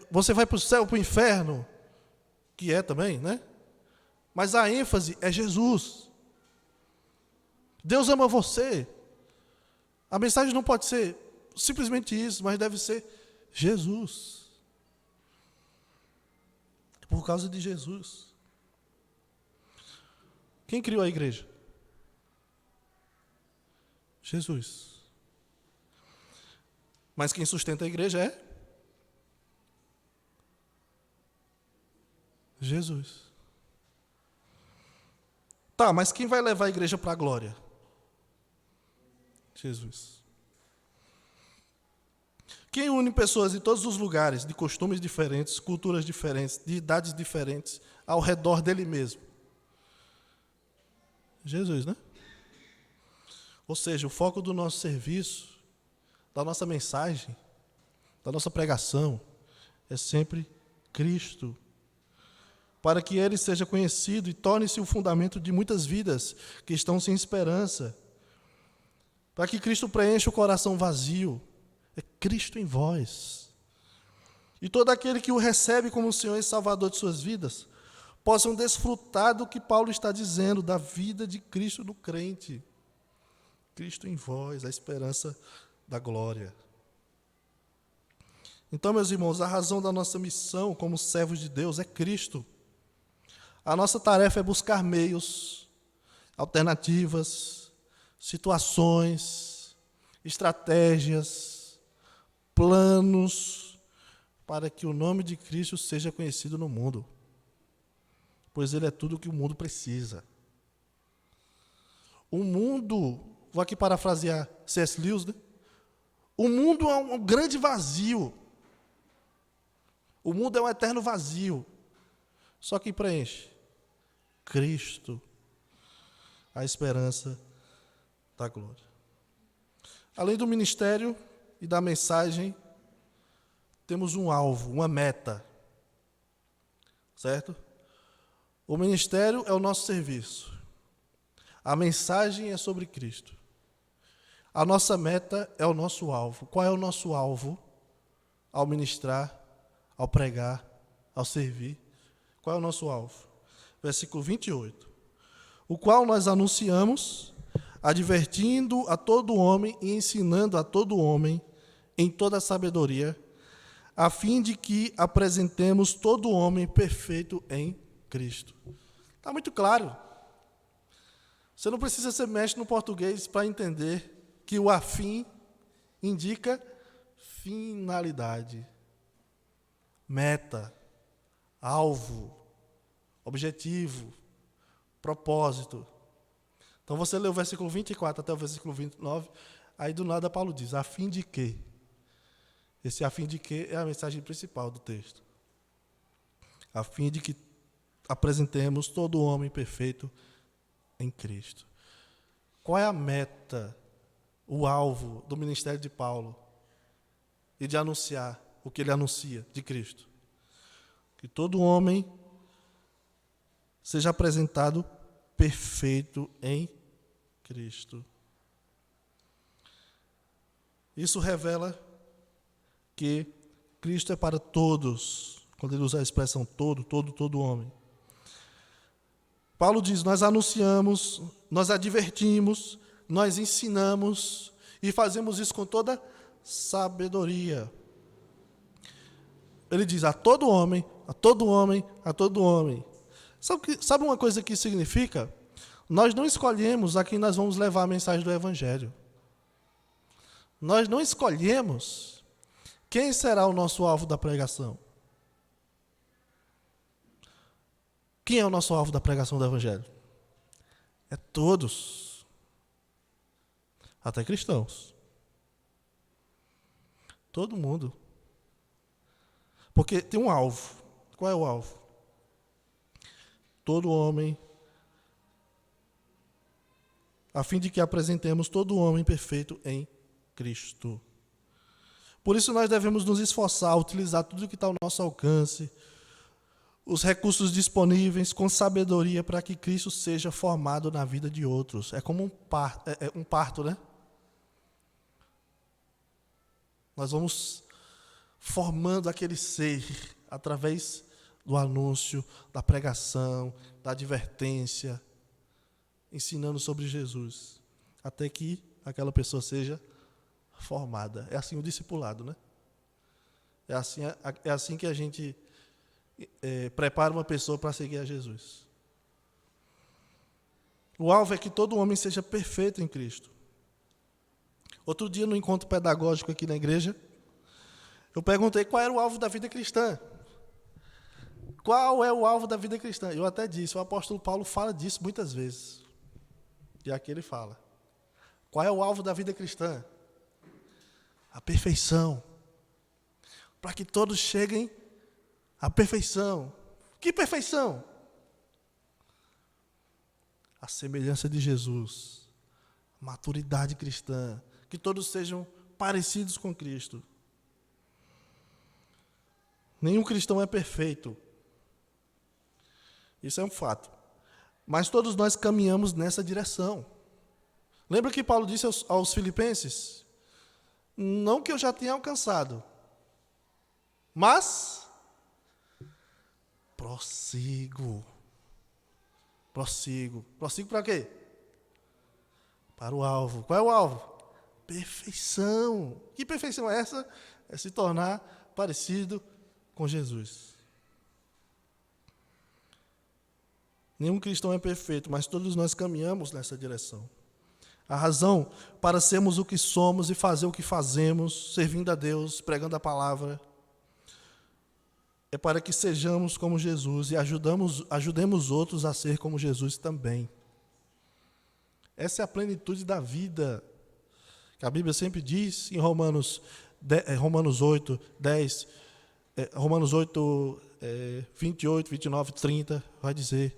você vai para o céu, para o inferno, que é também, né? Mas a ênfase é Jesus. Deus ama você. A mensagem não pode ser simplesmente isso, mas deve ser Jesus. Por causa de Jesus. Quem criou a igreja? Jesus. Mas quem sustenta a igreja é? Jesus. Tá, mas quem vai levar a igreja para a glória? Jesus. Quem une pessoas de todos os lugares, de costumes diferentes, culturas diferentes, de idades diferentes, ao redor dele mesmo? Jesus, né? Ou seja, o foco do nosso serviço, da nossa mensagem, da nossa pregação, é sempre Cristo. Para que ele seja conhecido e torne-se o fundamento de muitas vidas que estão sem esperança. Para que Cristo preencha o coração vazio. É Cristo em vós. E todo aquele que o recebe como Senhor e Salvador de suas vidas, possam desfrutar do que Paulo está dizendo, da vida de Cristo no crente. Cristo em vós, a esperança da glória. Então, meus irmãos, a razão da nossa missão como servos de Deus é Cristo. A nossa tarefa é buscar meios, alternativas, situações, estratégias, planos, para que o nome de Cristo seja conhecido no mundo. Pois Ele é tudo o que o mundo precisa. O mundo, vou aqui parafrasear C.S. Lewis, né? O mundo é um grande vazio. O mundo é um eterno vazio. Só que preenche Cristo, a esperança da glória. Além do ministério e da mensagem, temos um alvo, uma meta. Certo? O ministério é o nosso serviço. A mensagem é sobre Cristo. A nossa meta é o nosso alvo. Qual é o nosso alvo ao ministrar, ao pregar, ao servir? Qual é o nosso alvo? Versículo 28. O qual nós anunciamos, advertindo a todo homem e ensinando a todo homem em toda a sabedoria, a fim de que apresentemos todo homem perfeito em Cristo. Está muito claro. Você não precisa ser mestre no português para entender que o afim indica finalidade, meta, alvo, objetivo, propósito. Então você lê o versículo 24 até o versículo 29, aí do nada Paulo diz, a fim de quê? Esse a fim de que é a mensagem principal do texto. A fim de que apresentemos todo homem perfeito em Cristo. Qual é a meta, o alvo do ministério de Paulo e de anunciar o que ele anuncia de Cristo? Que todo homem seja apresentado perfeito em Cristo. Isso revela que Cristo é para todos, quando ele usa a expressão todo homem. Paulo diz, nós anunciamos, nós advertimos, nós ensinamos e fazemos isso com toda sabedoria. Ele diz a todo homem, a todo homem, a todo homem. Sabe uma coisa que isso significa? Nós não escolhemos a quem nós vamos levar a mensagem do Evangelho. Nós não escolhemos quem será o nosso alvo da pregação. Quem é o nosso alvo da pregação do Evangelho? É todos. Até cristãos. Todo mundo. Porque tem um alvo. Qual é o alvo? Todo homem, a fim de que apresentemos todo homem perfeito em Cristo. Por isso nós devemos nos esforçar, utilizar tudo que está ao nosso alcance, os recursos disponíveis com sabedoria para que Cristo seja formado na vida de outros. É como um parto, né? Nós vamos formando aquele ser através do anúncio, da pregação, da advertência, ensinando sobre Jesus, até que aquela pessoa seja formada. É assim o discipulado, né? É assim que a gente prepara uma pessoa para seguir a Jesus. O alvo é que todo homem seja perfeito em Cristo. Outro dia, no encontro pedagógico aqui na igreja, eu perguntei qual era o alvo da vida cristã. Qual é o alvo da vida cristã? Eu até disse, o apóstolo Paulo fala disso muitas vezes. E aqui ele fala. Qual é o alvo da vida cristã? A perfeição. Para que todos cheguem à perfeição. Que perfeição? A semelhança de Jesus. A maturidade cristã. Que todos sejam parecidos com Cristo. Nenhum cristão é perfeito. Isso é um fato. Mas todos nós caminhamos nessa direção. Lembra que Paulo disse aos Filipenses? Não que eu já tenha alcançado, mas prossigo. Prossigo para quê? Para o alvo. Qual é o alvo? Perfeição. Que perfeição é essa? É se tornar parecido com Jesus. Nenhum cristão é perfeito, mas todos nós caminhamos nessa direção. A razão para sermos o que somos e fazer o que fazemos, servindo a Deus, pregando a palavra, é para que sejamos como Jesus e ajudemos outros a ser como Jesus também. Essa é a plenitude da vida, que a Bíblia sempre diz em Romanos 8, 10, Romanos 8, 28, 29, 30, vai dizer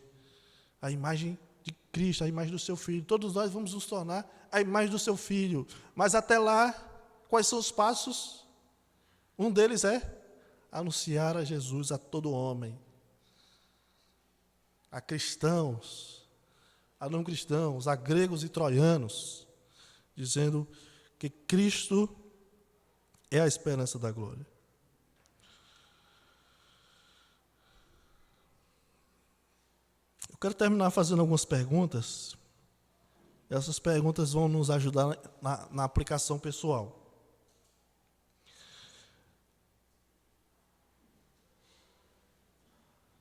a imagem de Cristo, a imagem do seu Filho. Todos nós vamos nos tornar a imagem do seu Filho. Mas até lá, quais são os passos? Um deles é anunciar a Jesus a todo homem. A cristãos, a não cristãos, a gregos e troianos, dizendo que Cristo é a esperança da glória. Eu quero terminar fazendo algumas perguntas. Essas perguntas vão nos ajudar na aplicação pessoal.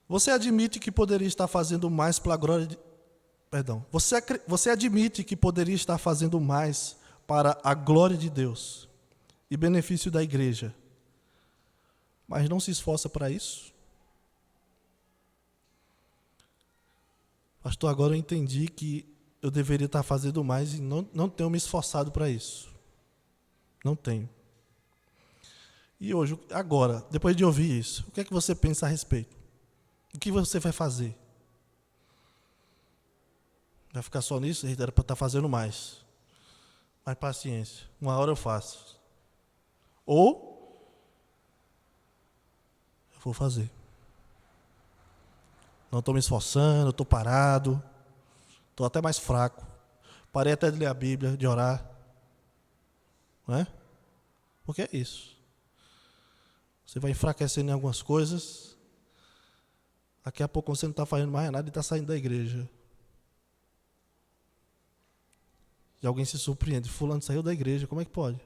Você admite que poderia estar fazendo mais para a glória de... Perdão. Você admite que poderia estar fazendo mais para a glória de Deus e benefício da igreja, mas não se esforça para isso? Pastor, agora eu entendi que eu deveria estar fazendo mais e não tenho me esforçado para isso. Não tenho. E hoje, agora, depois de ouvir isso, o que é que você pensa a respeito? O que você vai fazer? Vai ficar só nisso? Era para estar fazendo mais. Mas paciência, uma hora eu faço. Ou eu vou fazer. Não estou me esforçando, estou parado, estou até mais fraco. Parei até de ler a Bíblia, de orar. Não é? Porque é isso. Você vai enfraquecendo em algumas coisas. Daqui a pouco você não está fazendo mais nada e está saindo da igreja. E alguém se surpreende. Fulano saiu da igreja, como é que pode?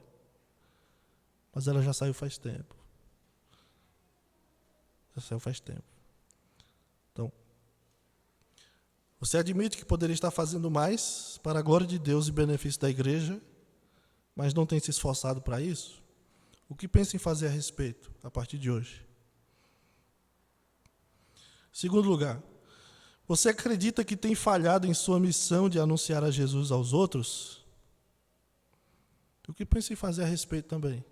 Mas ela já saiu faz tempo. Já saiu faz tempo. Então, você admite que poderia estar fazendo mais para a glória de Deus e benefício da igreja, mas não tem se esforçado para isso? O que pensa em fazer a respeito, a partir de hoje? Segundo lugar, você acredita que tem falhado em sua missão de anunciar a Jesus aos outros? O que pensa em fazer a respeito também?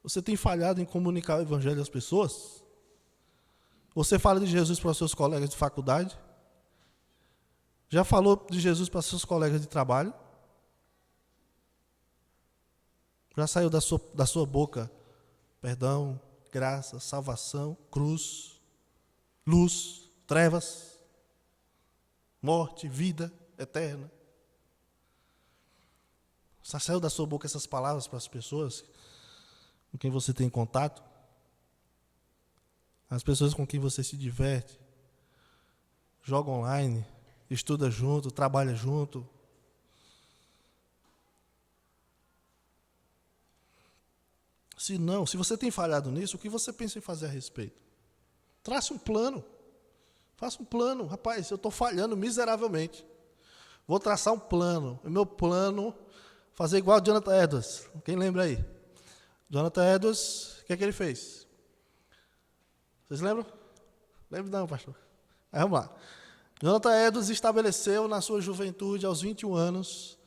Você tem falhado em comunicar o evangelho às pessoas? Você fala de Jesus para os seus colegas de faculdade? Já falou de Jesus para os seus colegas de trabalho? Já saiu da sua boca perdão, graça, salvação, cruz, luz, trevas, morte, vida eterna? Já saiu da sua boca essas palavras para as pessoas com quem você tem contato? As pessoas com quem você se diverte, joga online, estuda junto, trabalha junto. Se não, se você tem falhado nisso, o que você pensa em fazer a respeito? Trace um plano. Faça um plano. Rapaz, eu estou falhando miseravelmente. Vou traçar um plano. O meu plano, fazer igual o Jonathan Edwards. Quem lembra aí? Jonathan Edwards, o que é que ele fez? Vocês lembram? Lembro não, pastor. Aí, vamos lá. Jonathan Edwards estabeleceu na sua juventude, aos 21 anos,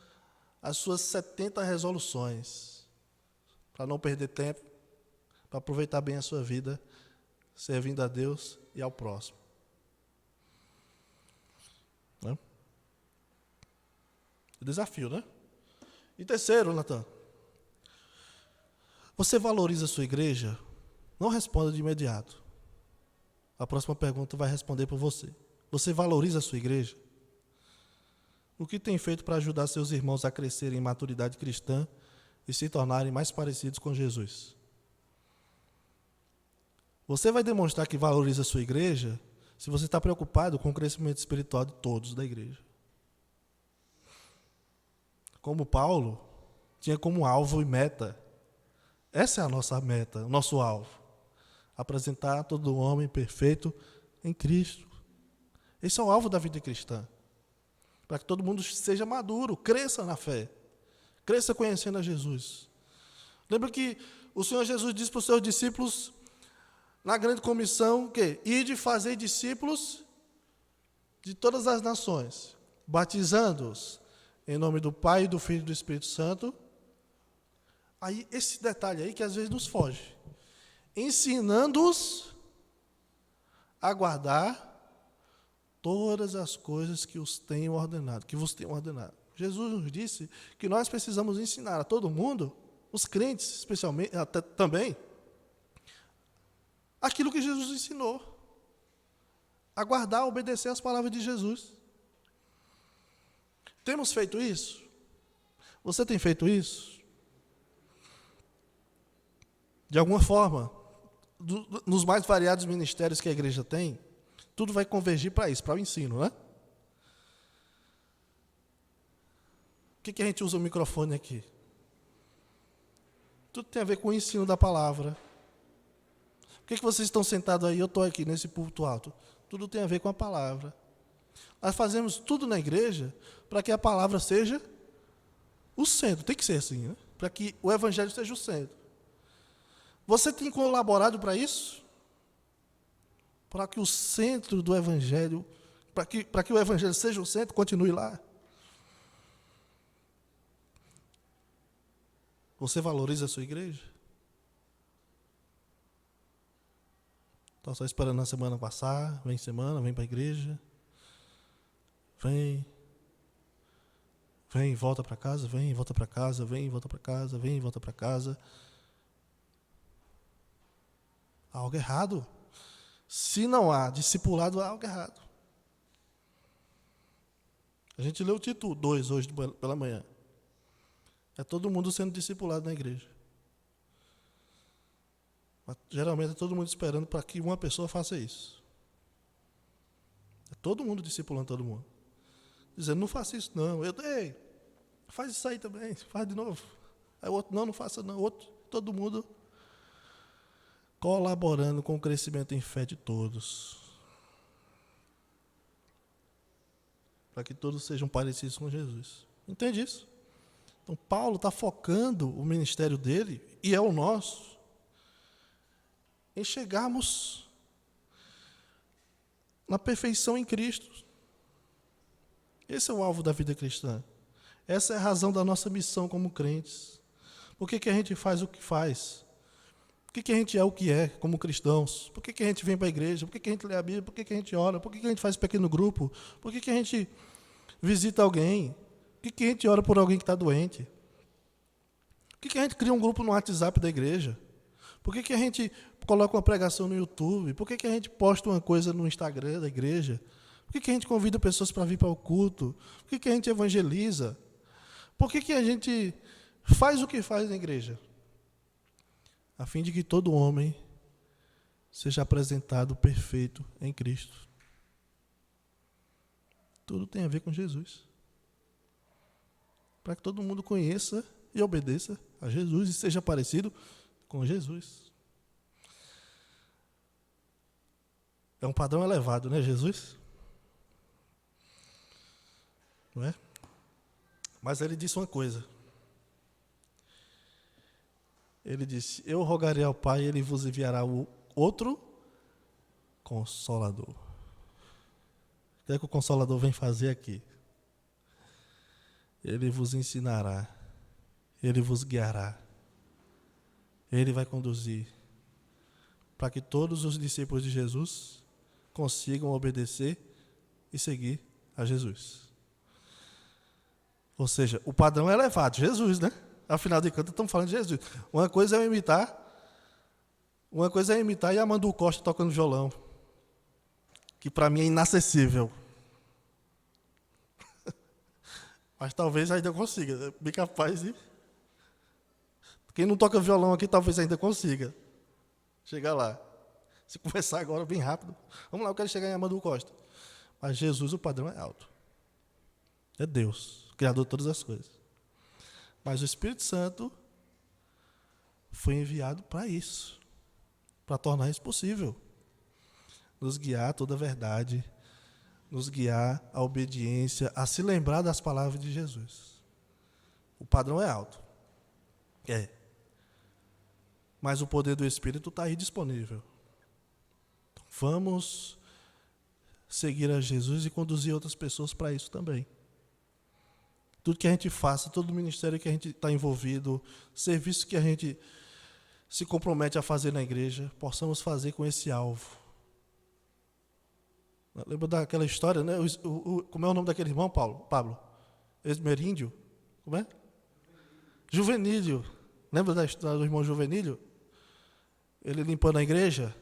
as suas 70 resoluções, para não perder tempo, para aproveitar bem a sua vida, servindo a Deus e ao próximo. Né? Desafio, né? E terceiro, Natan, você valoriza a sua igreja? Não responda de imediato. A próxima pergunta vai responder por você. Você valoriza a sua igreja? O que tem feito para ajudar seus irmãos a crescerem em maturidade cristã e se tornarem mais parecidos com Jesus? Você vai demonstrar que valoriza a sua igreja se você está preocupado com o crescimento espiritual de todos da igreja. Como Paulo tinha como alvo e meta. Essa é a nossa meta, o nosso alvo. Apresentar todo homem perfeito em Cristo. Esse é o alvo da vida cristã. Para que todo mundo seja maduro, cresça na fé. Cresça conhecendo a Jesus. Lembra que o Senhor Jesus disse para os seus discípulos, na grande comissão, que ide fazer discípulos de todas as nações, batizando-os em nome do Pai, do Filho e do Espírito Santo. Aí, esse detalhe aí que às vezes nos foge. Ensinando-os a guardar todas as coisas que os tenho ordenado, que vos tenho ordenado. Jesus nos disse que nós precisamos ensinar a todo mundo, os crentes especialmente, até também, aquilo que Jesus ensinou. A guardar, a obedecer às palavras de Jesus. Temos feito isso? Você tem feito isso? De alguma forma, nos mais variados ministérios que a igreja tem, tudo vai convergir para isso, para o ensino, né? Por que a gente usa o microfone aqui? Tudo tem a ver com o ensino da palavra. Por que vocês estão sentados aí, eu estou aqui nesse púlpito alto? Tudo tem a ver com a palavra. Nós fazemos tudo na igreja para que a palavra seja o centro. Tem que ser assim, né? Para que o evangelho seja o centro. Você tem colaborado para isso? Para que o centro do evangelho, para que o evangelho seja o centro, continue lá. Você valoriza a sua igreja? Está só esperando a semana passar, vem semana, vem para a igreja. Vem, volta para casa, vem, volta para casa, vem, volta para casa, vem, volta para casa. Há algo errado. Se não há discipulado, há algo errado. A gente leu o Tito 2 hoje pela manhã. É todo mundo sendo discipulado na igreja. Mas, geralmente é todo mundo esperando para que uma pessoa faça isso. É todo mundo discipulando todo mundo. Dizendo, não faça isso não. Ei, faz isso aí também, faz de novo. Aí o outro, não faça não. Outro, todo mundo colaborando com o crescimento em fé de todos. Para que todos sejam parecidos com Jesus. Entende isso? Então, Paulo está focando o ministério dele, e é o nosso, em chegarmos na perfeição em Cristo. Esse é o alvo da vida cristã. Essa é a razão da nossa missão como crentes. Por que a gente faz o que faz? Por que a gente é o que é como cristãos? Por que a gente vem para a igreja? Por que a gente lê a Bíblia? Por que a gente ora? Por que a gente faz pequeno grupo? Por que a gente visita alguém? Por que a gente ora por alguém que está doente? Por que a gente cria um grupo no WhatsApp da igreja? Por que a gente coloca uma pregação no YouTube? Por que a gente posta uma coisa no Instagram da igreja? Por que a gente convida pessoas para vir para o culto? Por que a gente evangeliza? Por que a gente faz o que faz na igreja? A fim de que todo homem seja apresentado perfeito em Cristo. Tudo tem a ver com Jesus. Para que todo mundo conheça e obedeça a Jesus e seja parecido com Jesus. É um padrão elevado, né, Jesus? Não é? Mas ele disse uma coisa. Ele disse, eu rogarei ao Pai e ele vos enviará o outro Consolador. O que é que o Consolador vem fazer aqui? Ele vos ensinará, ele vos guiará, ele vai conduzir, para que todos os discípulos de Jesus consigam obedecer e seguir a Jesus. Ou seja, o padrão é elevado, Jesus, né? Afinal de contas, estamos falando de Jesus. Uma coisa é imitar Yamandu Costa tocando violão, que para mim é inacessível. Mas talvez ainda consiga, bem capaz de... Quem não toca violão aqui, talvez ainda consiga chegar lá. Se começar agora, bem rápido. Vamos lá, eu quero chegar em Yamandu Costa. Mas Jesus, o padrão é alto. É Deus, Criador de todas as coisas. Mas o Espírito Santo foi enviado para isso, para tornar isso possível. Nos guiar a toda a verdade, nos guiar à obediência, a se lembrar das palavras de Jesus. O padrão é alto. É. Mas o poder do Espírito está aí disponível. Vamos seguir a Jesus e conduzir outras pessoas para isso também. Tudo que a gente faça, todo ministério que a gente está envolvido, serviço que a gente se compromete a fazer na igreja, possamos fazer com esse alvo. Lembra daquela história, né? Como é o nome daquele irmão, Pablo? Esmeríndio? Como é? Juvenílio. Lembra da história do irmão Juvenílio? Ele limpando a igreja?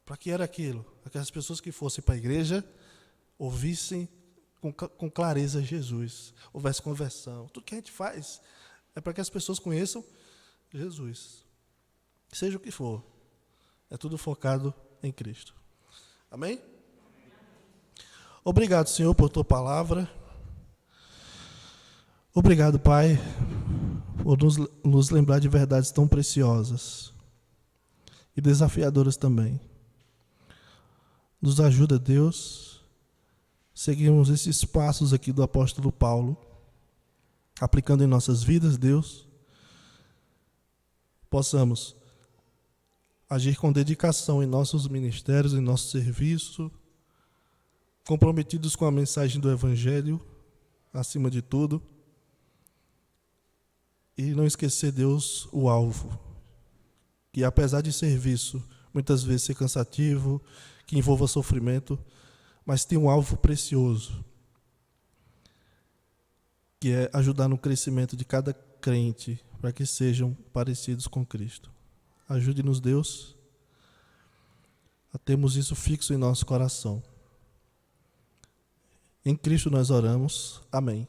Para que era aquilo? Para que as pessoas que fossem para a igreja ouvissem com clareza Jesus, houvesse conversão. Tudo que a gente faz é para que as pessoas conheçam Jesus. Seja o que for. É tudo focado em Cristo. Amém? Obrigado, Senhor, por tua palavra. Obrigado, Pai, por nos lembrar de verdades tão preciosas e desafiadoras também. Nos ajuda, Deus, seguimos esses passos aqui do apóstolo Paulo, aplicando em nossas vidas, Deus, possamos agir com dedicação em nossos ministérios, em nosso serviço, comprometidos com a mensagem do Evangelho, acima de tudo, e não esquecer, Deus, o alvo, que apesar de serviço, muitas vezes ser cansativo, que envolva sofrimento, mas tem um alvo precioso, que é ajudar no crescimento de cada crente, para que sejam parecidos com Cristo. Ajude-nos, Deus, a termos isso fixo em nosso coração. Em Cristo nós oramos. Amém.